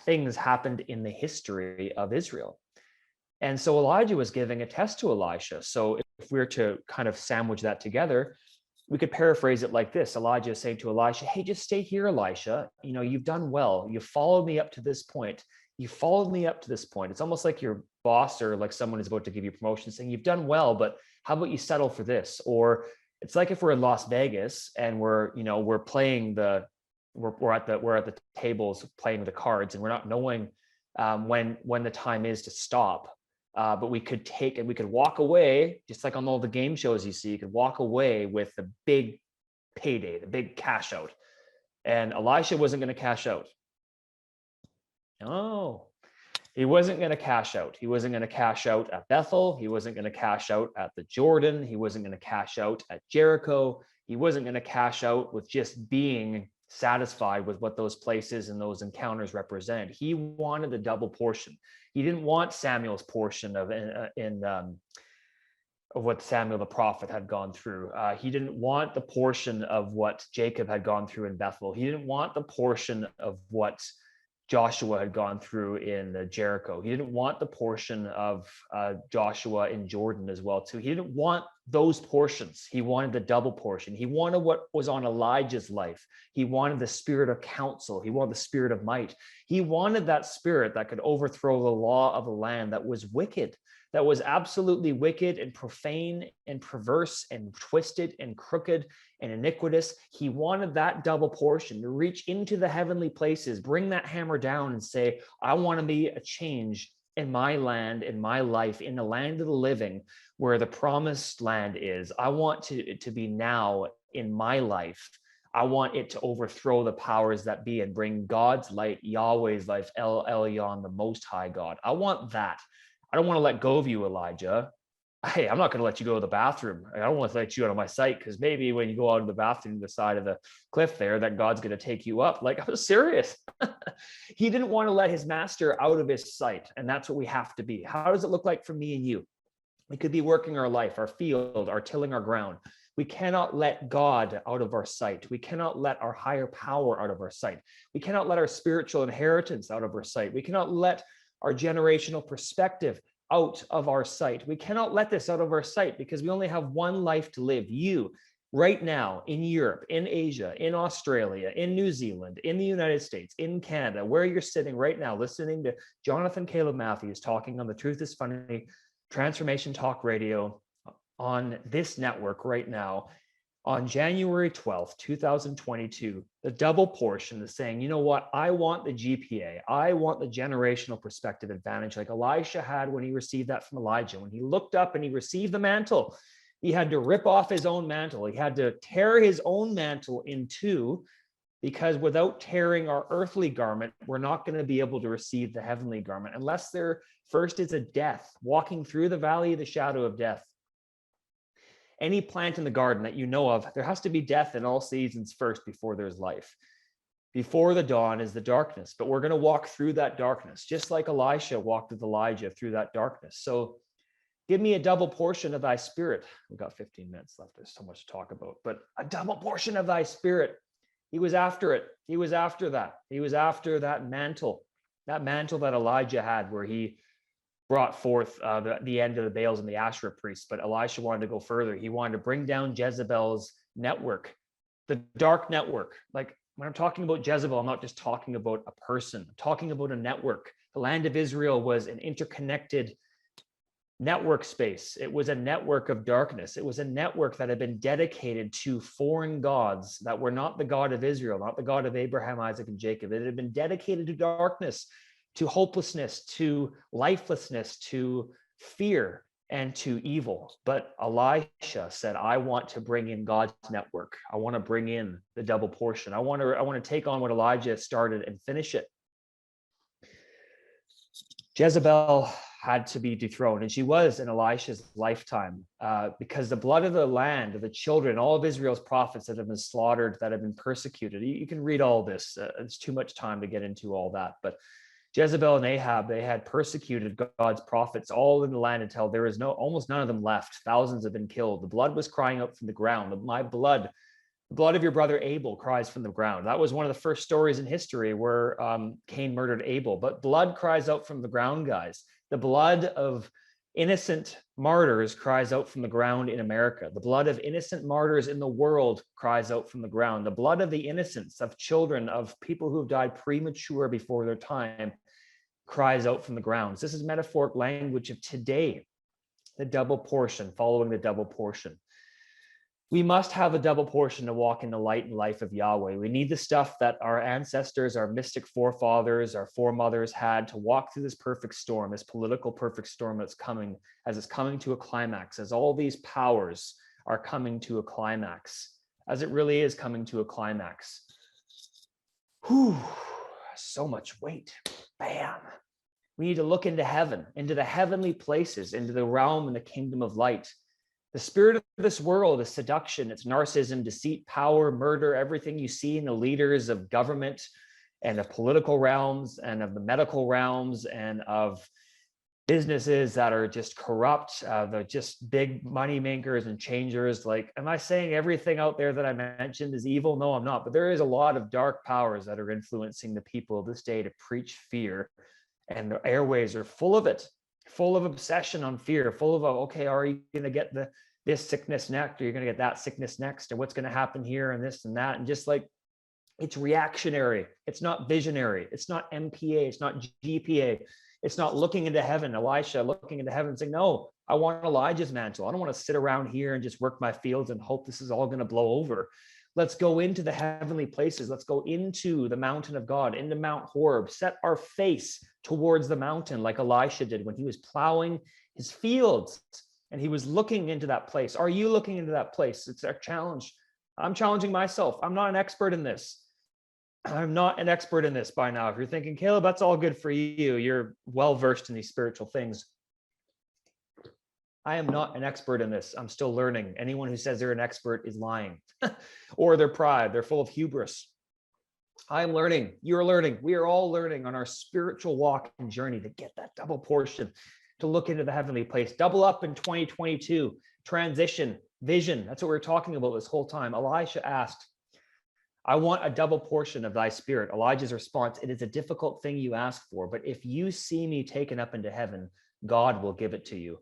things happened in the history of Israel. And so Elijah was giving a test to Elisha. So if we were to kind of sandwich that together, we could paraphrase it like this. Elijah is saying to Elisha, hey, just stay here, Elisha. You've done well. You followed me up to this point. You followed me up to this point. It's almost like your boss or like someone is about to give you promotion saying, you've done well, but how about you settle for this? Or it's like if we're in Las Vegas and we're playing we're at the tables playing the cards, and we're not knowing when the time is to stop. But we could walk away, just like on all the game shows you see, you could walk away with the big payday, the big cash out. And Elisha wasn't going to cash out. No, he wasn't going to cash out. He wasn't going to cash out at Bethel. He wasn't going to cash out at the Jordan. He wasn't going to cash out at Jericho. He wasn't going to cash out with just being satisfied with what those places and those encounters represent. He wanted the double portion. He didn't want Samuel's portion of what Samuel the prophet had gone through. He didn't want the portion of what Jacob had gone through in Bethel. He didn't want the portion of what Joshua had gone through in Jericho. He didn't want the portion of Joshua in Jordan as well too. He didn't want those portions. He wanted the double portion. He wanted what was on Elijah's life. He wanted the spirit of counsel. He wanted the spirit of might. He wanted that spirit that could overthrow the law of the land that was wicked, that was absolutely wicked and profane and perverse and twisted and crooked and iniquitous. He wanted that double portion to reach into the heavenly places, bring that hammer down and say, I want to be a change in my land, in my life, in the land of the living, where the promised land is. I want to be now in my life. I want it to overthrow the powers that be and bring God's light, Yahweh's life, El Elyon, the Most High God. I want that. I don't want to let go of you, Elijah. hey, I'm not going to let you go to the bathroom. I don't want to let you out of my sight, because maybe when you go out of the bathroom to the side of the cliff there, that God's going to take you up. Like, I was serious. He didn't want to let his master out of his sight. And that's what we have to be. How does it look like for me and you? We could be working our life, our field, our tilling our ground. We cannot let God out of our sight. We cannot let our higher power out of our sight. We cannot let our spiritual inheritance out of our sight. We cannot let our generational perspective out of our sight. We cannot let this out of our sight, because we only have one life to live. You, right now, in Europe, in Asia, in Australia, in New Zealand, in the United States, in Canada, where you're sitting right now, listening to Jonathan Caleb Matthews talking on The Truth is Funny, Transformation Talk Radio, on this network right now, on January 12th, 2022, the double portion is saying, you know what? I want the GPA. I want the generational perspective advantage, like Elisha had when he received that from Elijah. When he looked up and he received the mantle, he had to rip off his own mantle. He had to tear his own mantle in two, because without tearing our earthly garment, we're not going to be able to receive the heavenly garment, unless there first is a death, walking through the valley of the shadow of death. Any plant in the garden that you know of, there has to be death in all seasons first before there's life. Before the dawn is the darkness, but we're going to walk through that darkness, just like Elisha walked with Elijah through that darkness. So give me a double portion of thy spirit. We've got 15 minutes left. There's so much to talk about, but a double portion of thy spirit. He was after it. He was after that. He was after that mantle that Elijah had, where he brought forth the end of the Baals and the Asherah priests. But Elisha wanted to go further. He wanted to bring down Jezebel's network, the dark network. Like, when I'm talking about Jezebel, I'm not just talking about a person. I'm talking about a network. The land of Israel was an interconnected network space. It was a network of darkness. It was a network that had been dedicated to foreign gods that were not the God of Israel, not the God of Abraham, Isaac, and Jacob. It had been dedicated to darkness, to hopelessness, to lifelessness, to fear, and to evil. But Elisha said, I want to bring in God's network. I want to bring in the double portion. I want to take on what Elijah started and finish it. Jezebel had to be dethroned, and she was in Elisha's lifetime, because the blood of the land, of the children, all of Israel's prophets that have been slaughtered, that have been persecuted. You can read all this. It's too much time to get into all that, but Jezebel and Ahab, they had persecuted God's prophets all in the land until there is almost none of them left. Thousands have been killed. The blood was crying out from the ground. My blood, the blood of your brother Abel cries from the ground. That was one of the first stories in history where Cain murdered Abel. But blood cries out from the ground, guys. The blood of innocent martyrs cries out from the ground in America. The blood of innocent martyrs in the world cries out from the ground. The blood of the innocents, of children, of people who have died premature before their time, cries out from the grounds. This is metaphoric language of today, the double portion, following the double portion. We must have a double portion to walk in the light and life of Yahweh. We need the stuff that our ancestors, our mystic forefathers, our foremothers had to walk through this perfect storm, this political perfect storm that's coming, as it's coming to a climax, as all these powers are coming to a climax, as it really is coming to a climax. Whew, so much weight. Bam. We need to look into heaven, into the heavenly places, into the realm and the kingdom of light. The spirit of this world is seduction, it's narcissism, deceit, power, murder, everything you see in the leaders of government and of political realms and of the medical realms and of businesses that are just corrupt. They're just big money makers and changers. Like, am I saying everything out there that I mentioned is evil? No, I'm not. But there is a lot of dark powers that are influencing the people of this day to preach fear. And the airways are full of it. Full of obsession on fear, full of, okay, are you going to get this sickness next, or you're going to get that sickness next, and what's going to happen here and this and that. And just like, it's reactionary. It's not visionary. It's not MPA. It's not GPA. It's not looking into heaven. Elisha looking into heaven and saying, no, I want Elijah's mantle. I don't want to sit around here and just work my fields and hope this is all going to blow over. Let's go into the heavenly places. Let's go into the mountain of God, into Mount Horeb, set our face towards the mountain like Elisha did when he was plowing his fields and he was looking into that place. Are you looking into that place? It's our challenge. I'm challenging myself. I'm not an expert in this. I'm not an expert in this by now. If you're thinking, Caleb, that's all good for you, you're well-versed in these spiritual things. I am not an expert in this. I'm still learning. Anyone who says they're an expert is lying or they're pride. They're full of hubris. I'm learning. You're learning. We are all learning on our spiritual walk and journey to get that double portion, to look into the heavenly place. Double up in 2022. Transition, vision. That's what we're talking about this whole time. Elisha asked, I want a double portion of thy spirit. Elijah's response, it is a difficult thing you ask for, but if you see me taken up into heaven, God will give it to you.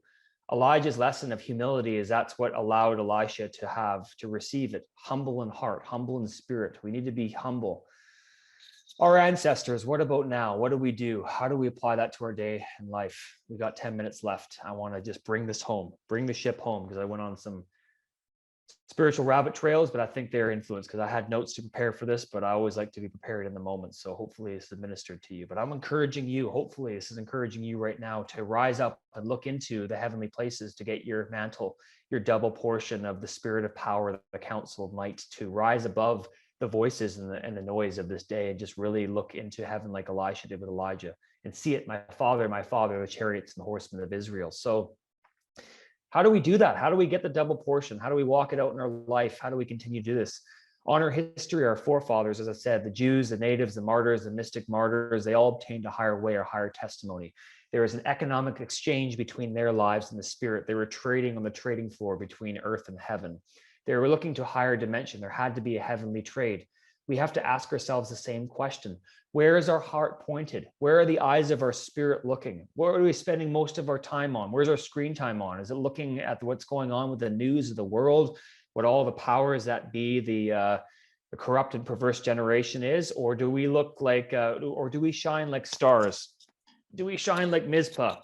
Elijah's lesson of humility is that's what allowed Elisha to receive it. Humble in heart, humble in spirit. We need to be humble. Our ancestors, what about now? What do we do? How do we apply that to our day and life? We got 10 minutes left. I want to just bring this home, bring the ship home, because I went on some spiritual rabbit trails, but I think they're influenced because I had notes to prepare for this, but I always like to be prepared in the moment. So hopefully it's administered to you, but I'm encouraging you, hopefully this is encouraging you right now to rise up and look into the heavenly places to get your mantle, your double portion of the spirit of power, the counsel of might, to rise above the voices and the noise of this day and just really look into heaven like Elisha did with Elijah and see it, my father, the chariots and the horsemen of Israel. So how do we do that? How do we get the double portion? How do we walk it out in our life? How do we continue to do this? Honor history, our forefathers, as I said, the Jews, the natives, the martyrs, the mystic martyrs, they all obtained a higher way or higher testimony. There was an economic exchange between their lives and the spirit. They were trading on the trading floor between earth and heaven. They were looking to a higher dimension. There had to be a heavenly trade. We have to ask ourselves the same question. Where is our heart pointed? Where are the eyes of our spirit looking? Where are we spending most of our time on? Where's our screen time on? Is it looking at what's going on with the news of the world, what all the powers that be, the corrupt and perverse generation is? Or do we look like, or do we shine like stars? Do we shine like Mizpah?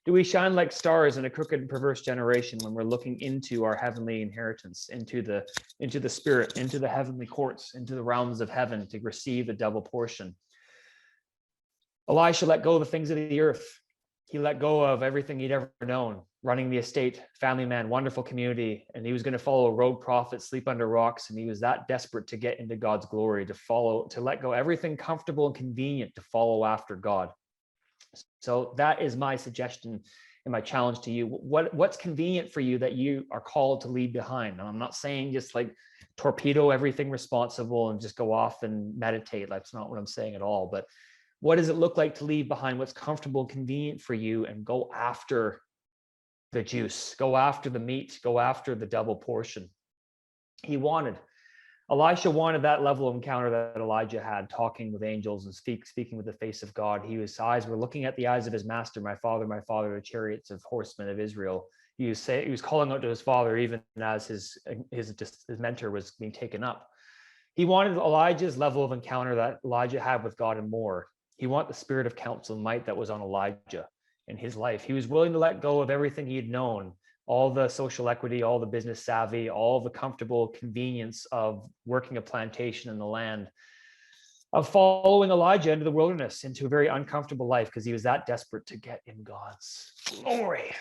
Do we shine like stars in a crooked and perverse generation when we're looking into our heavenly inheritance, into the spirit, into the heavenly courts, into the realms of heaven to receive a double portion? Elisha let go of the things of the earth. He let go of everything he'd ever known, running the estate, family man, wonderful community, and he was going to follow a rogue prophet, sleep under rocks, and he was that desperate to get into God's glory, to let go everything comfortable and convenient to follow after God. So that is my suggestion and my challenge to you. What's convenient for you that you are called to leave behind? And I'm not saying just like torpedo everything responsible and just go off and meditate. That's not what I'm saying at all. But what does it look like to leave behind what's comfortable and convenient for you and go after the juice, go after the meat, go after the double portion? Elisha wanted that level of encounter that Elijah had, talking with angels and speaking with the face of God. His eyes were looking at the eyes of his master, my father, the chariots of horsemen of Israel. He was calling out to his father even as his mentor was being taken up. He wanted Elijah's level of encounter that Elijah had with God and more. He wanted the spirit of counsel and might that was on Elijah in his life. He was willing to let go of everything he had known, all the social equity, all the business savvy, all the comfortable convenience of working a plantation in the land, of following Elijah into the wilderness, into a very uncomfortable life, because he was that desperate to get in God's glory.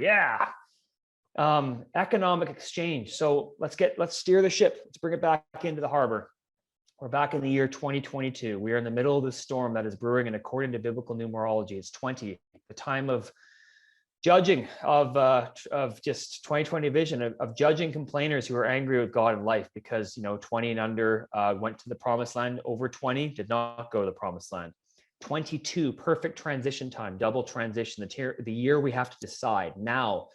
Yeah. Economic exchange. So let's steer the ship. Let's bring it back into the harbor. We're back in the year 2022. We are in the middle of this storm that is brewing, and according to biblical numerology, it's 20, the time of judging, of just 2020 vision, of judging complainers who are angry with God in life because 20 and under went to the promised land. Over 20 did not go to the promised land. 22, perfect transition time, double transition, the year we have to decide now.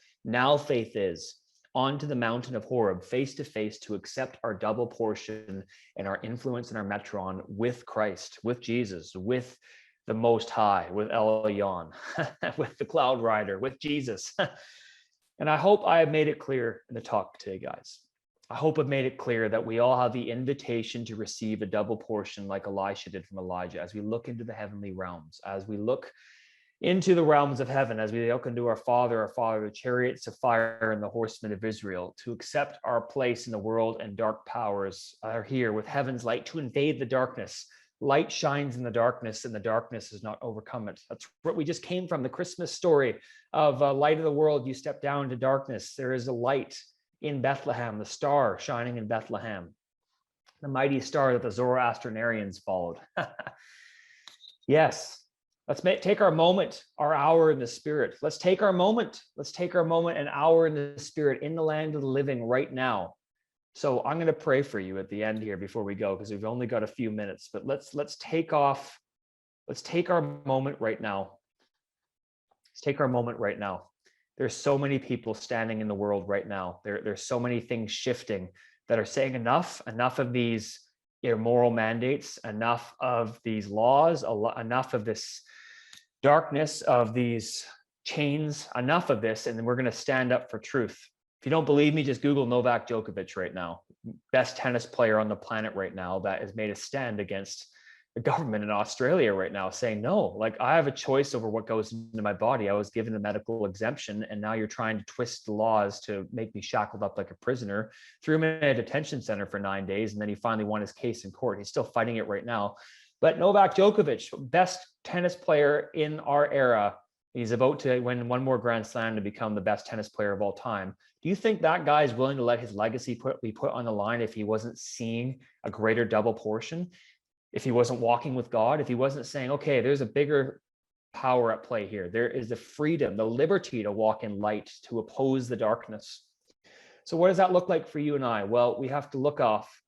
Faith is onto the mountain of Horeb, face to face, to accept our double portion and our influence and our metron with Christ, with Jesus, with the Most High, with El Elyon, with the Cloud Rider, with Jesus. And I hope I have made it clear in the talk today, guys. I hope I've made it clear that we all have the invitation to receive a double portion like Elisha did from Elijah, as we look into the heavenly realms, as we look into the realms of heaven, as we look into our Father, the chariots of fire and the horsemen of Israel, to accept our place in the world, and dark powers are here with heaven's light to invade the darkness. Light shines in the darkness, and the darkness has not overcome it. That's what we just came from, the Christmas story of light of the world. You step down into darkness. There is a light in Bethlehem, the star shining in Bethlehem, the mighty star that the Zoroastrianarians followed. Yes, Let's take our moment, our hour in the Spirit. Let's take our moment. Let's take our moment, an hour in the Spirit, in the land of the living right now. So I'm going to pray for you at the end here before we go, because we've only got a few minutes. But let's take our moment right now. Let's take our moment right now. There's so many people standing in the world right now. There's so many things shifting that are saying enough of these immoral mandates, enough of these laws, enough of this darkness, of these chains, enough of this, and then we're going to stand up for truth. If you don't believe me, just Google Novak Djokovic right now, best tennis player on the planet right now, that has made a stand against the government in Australia right now, saying, no, like, I have a choice over what goes into my body. I was given a medical exemption, and now you're trying to twist the laws to make me shackled up like a prisoner. Threw him in a detention center for 9 days, and then he finally won his case in court. He's still fighting it right now. But Novak Djokovic, best tennis player in our era, he's about to win one more Grand Slam to become the best tennis player of all time. Do you think that guy is willing to let his legacy be put on the line if he wasn't seeing a greater double portion? If he wasn't walking with God, if he wasn't saying, okay, there's a bigger power at play here. There is the freedom, the liberty to walk in light, to oppose the darkness. So what does that look like for you and I? Well, we have to look off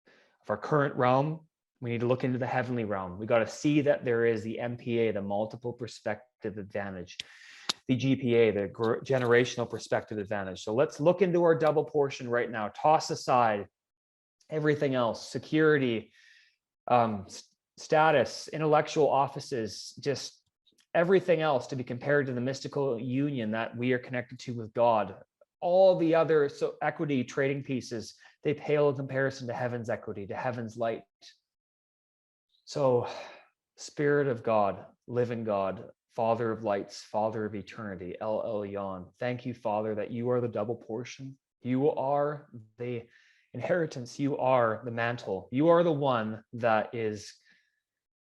of our current realm. We need to look into the heavenly realm. We got to see that there is the MPA, the multiple perspective advantage, the GPA, the generational perspective advantage. So let's look into our double portion right now. Toss aside everything else, security, status, intellectual offices, just everything else to be compared to the mystical union that we are connected to with God. All the other equity trading pieces, they pale in comparison to heaven's equity, to heaven's light. So, Spirit of God, living God, Father of lights, Father of eternity, El Elyon, thank you, Father, that you are the double portion. You are the inheritance. You are the mantle. You are the one that is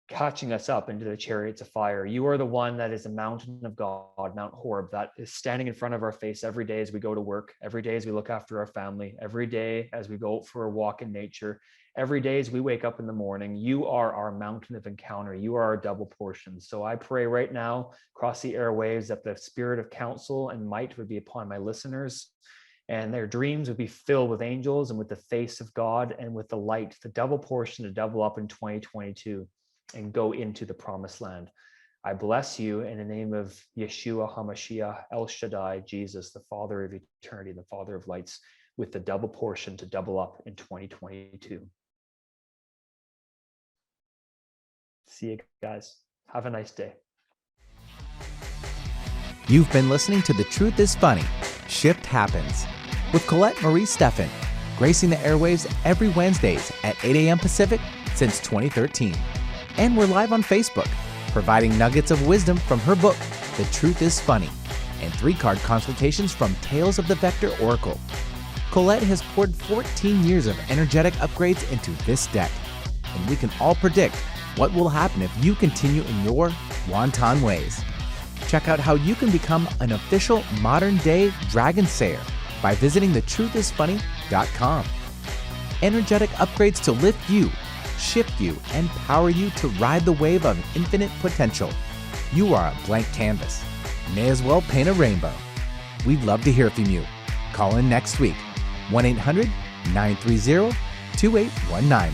catching us up into the chariots of fire. You are the one that is a mountain of God, Mount Horeb, that is standing in front of our face every day as we go to work, every day as we look after our family, every day as we go for a walk in nature, every day as we wake up in the morning. You are our mountain of encounter. You are our double portion. So I pray right now across the airwaves that the spirit of counsel and might would be upon my listeners, and their dreams would be filled with angels and with the face of God and with the light, the double portion to double up in 2022 and go into the promised land. I bless you in the name of Yeshua HaMashiach, El Shaddai, Jesus, the Father of eternity, the Father of lights, with the double portion to double up in 2022. See you guys. Have a nice day. You've been listening to The Truth is Funny, Shift Happens, with Colette Marie Steffen, gracing the airwaves every Wednesdays at 8 a.m. Pacific since 2013. And we're live on Facebook, providing nuggets of wisdom from her book, The Truth is Funny, and 3-card consultations from Tales of the Vector Oracle. Colette has poured 14 years of energetic upgrades into this deck, and we can all predict what will happen if you continue in your wanton ways. Check out how you can become an official modern-day Dragon Sayer by visiting thetruthisfunny.com. Energetic upgrades to lift you, shift you, and power you to ride the wave of infinite potential. You are a blank canvas. May as well paint a rainbow. We'd love to hear from you. Call in next week. 1-800-930-2819.